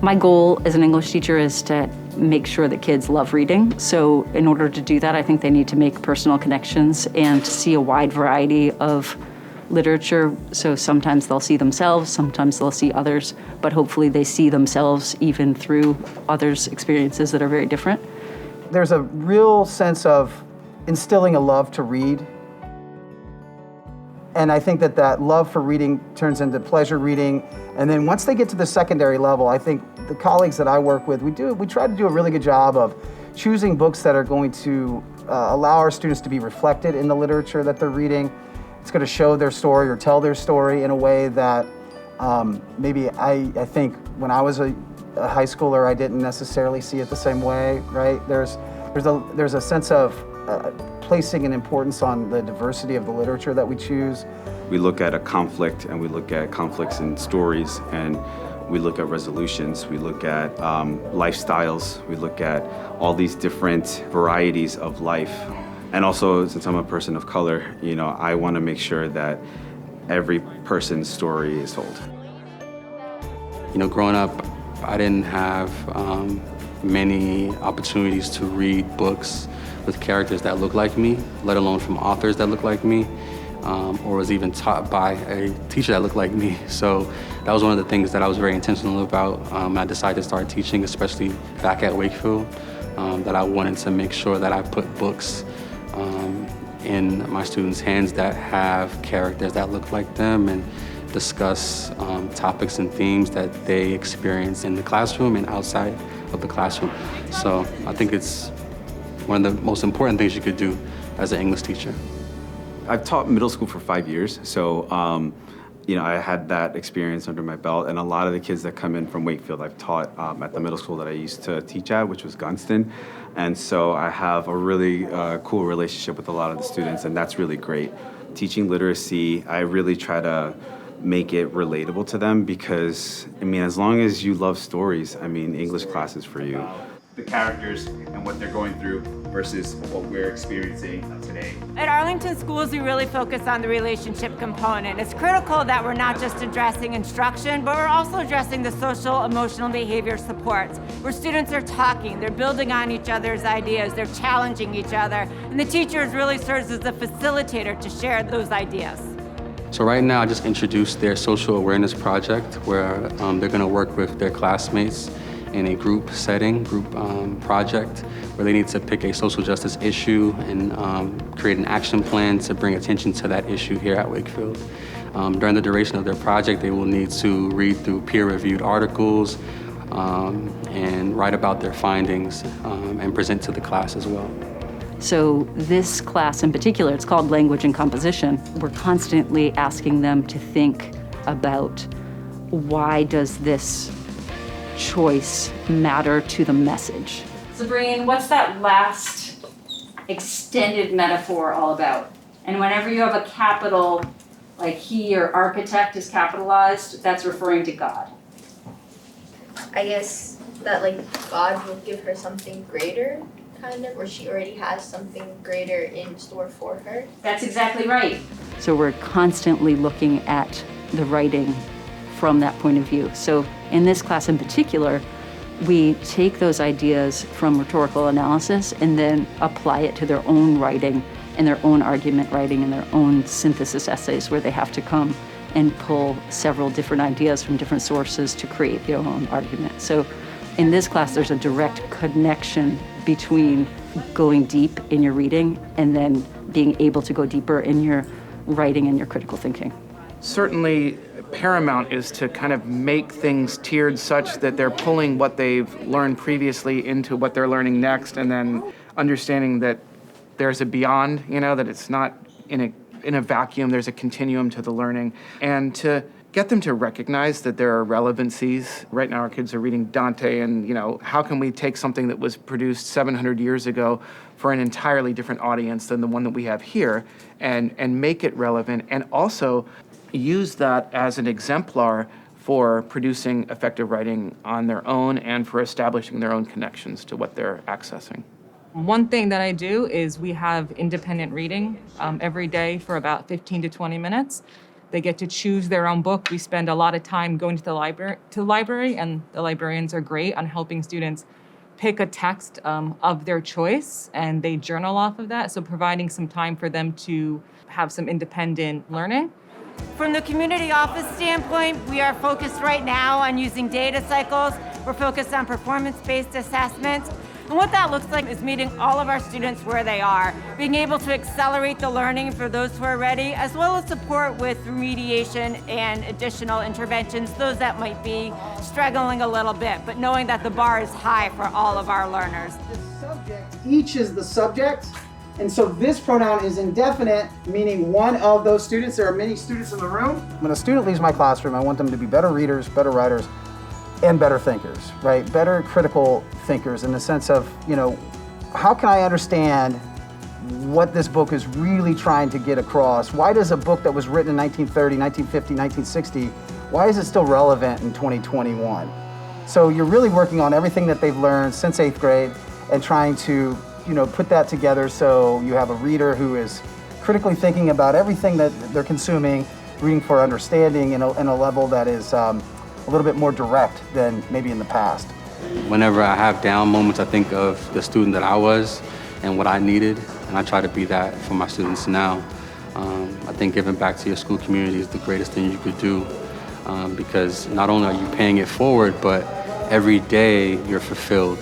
My goal as an English teacher is to make sure that kids love reading. So in order to do that, I think they need to make personal connections and see a wide variety of literature. So sometimes they'll see themselves, sometimes they'll see others, but hopefully they see themselves even through others' experiences that are very different. There's a real sense of instilling a love to read. And I think that love for reading turns into pleasure reading. And then once they get to the secondary level, I think the colleagues that I work with, we try to do a really good job of choosing books that are going to allow our students to be reflected in the literature that they're reading. It's going to show their story or tell their story in a way that maybe I think when I was a high schooler, I didn't necessarily see it the same way, right? There's a sense of placing an importance on the diversity of the literature that we choose. We look at a conflict, and we look at conflicts in stories, and we look at resolutions, we look at lifestyles, we look at all these different varieties of life. And also, since I'm a person of color, I want to make sure that every person's story is told. Growing up, I didn't have many opportunities to read books with characters that look like me, let alone from authors that look like me, or was even taught by a teacher that looked like me. So that was one of the things that I was very intentional about. I decided to start teaching, especially back at Wakefield, that I wanted to make sure that I put books in my students' hands that have characters that look like them and discuss topics and themes that they experience in the classroom and outside of the classroom. So I think it's one of the most important things you could do as an English teacher. I've taught middle school for 5 years, so I had that experience under my belt, and a lot of the kids that come in from Wakefield I've taught at the middle school that I used to teach at, which was Gunston, and so I have a really cool relationship with a lot of the students, and that's really great. Teaching literacy, I really try to make it relatable to them because, as long as you love stories, English class is for you. The characters and what they're going through versus what we're experiencing today. At Arlington Schools, we really focus on the relationship component. It's critical that we're not just addressing instruction, but we're also addressing the social, emotional, behavior supports, where students are talking, they're building on each other's ideas, they're challenging each other, and the teachers really serves as a facilitator to share those ideas. So right now, I just introduced their social awareness project, where they're going to work with their classmates in a group setting, group project, where they need to pick a social justice issue and create an action plan to bring attention to that issue here at Wakefield. During the duration of their project, they will need to read through peer-reviewed articles and write about their findings and present to the class as well. So this class in particular, it's called Language and Composition. We're constantly asking them to think about why does this choice matter to the message. Sabrine, what's that last extended metaphor all about? And whenever you have a capital, like he or architect is capitalized, that's referring to God. I guess that God will give her something greater, kind of, or she already has something greater in store for her. That's exactly right. So we're constantly looking at the writing from that point of view. So in this class in particular, we take those ideas from rhetorical analysis and then apply it to their own writing and their own argument writing and their own synthesis essays, where they have to come and pull several different ideas from different sources to create their own argument. So in this class, there's a direct connection between going deep in your reading and then being able to go deeper in your writing and your critical thinking. Certainly, paramount is to kind of make things tiered such that they're pulling what they've learned previously into what they're learning next, and then understanding that there's a beyond, that it's not in a vacuum, there's a continuum to the learning, and to get them to recognize that there are relevancies. Right now our kids are reading Dante, and how can we take something that was produced 700 years ago for an entirely different audience than the one that we have here, and make it relevant, and also use that as an exemplar for producing effective writing on their own and for establishing their own connections to what they're accessing. One thing that I do is we have independent reading every day for about 15 to 20 minutes. They get to choose their own book. We spend a lot of time going to the library, and the librarians are great on helping students pick a text of their choice, and they journal off of that. So providing some time for them to have some independent learning. From the community office standpoint, we are focused right now on using data cycles. We're focused on performance-based assessments. And what that looks like is meeting all of our students where they are, being able to accelerate the learning for those who are ready, as well as support with remediation and additional interventions, those that might be struggling a little bit, but knowing that the bar is high for all of our learners. The subject, each is the subject, and so this pronoun is indefinite, meaning one of those students. There are many students in the room. When a student leaves my classroom, I want them to be better readers, better writers, and better thinkers, right? Better critical thinkers in the sense of, how can I understand what this book is really trying to get across? Why does a book that was written in 1930, 1950, 1960, why is it still relevant in 2021? So you're really working on everything that they've learned since 8th grade and trying to, put that together so you have a reader who is critically thinking about everything that they're consuming, reading for understanding in a level that is a little bit more direct than maybe in the past. Whenever I have down moments, I think of the student that I was and what I needed, and I try to be that for my students now. I think giving back to your school community is the greatest thing you could do, because not only are you paying it forward, but every day you're fulfilled.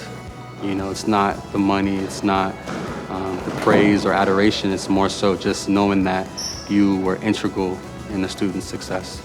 It's not the money, it's not the praise or adoration, it's more so just knowing that you were integral in the student's success.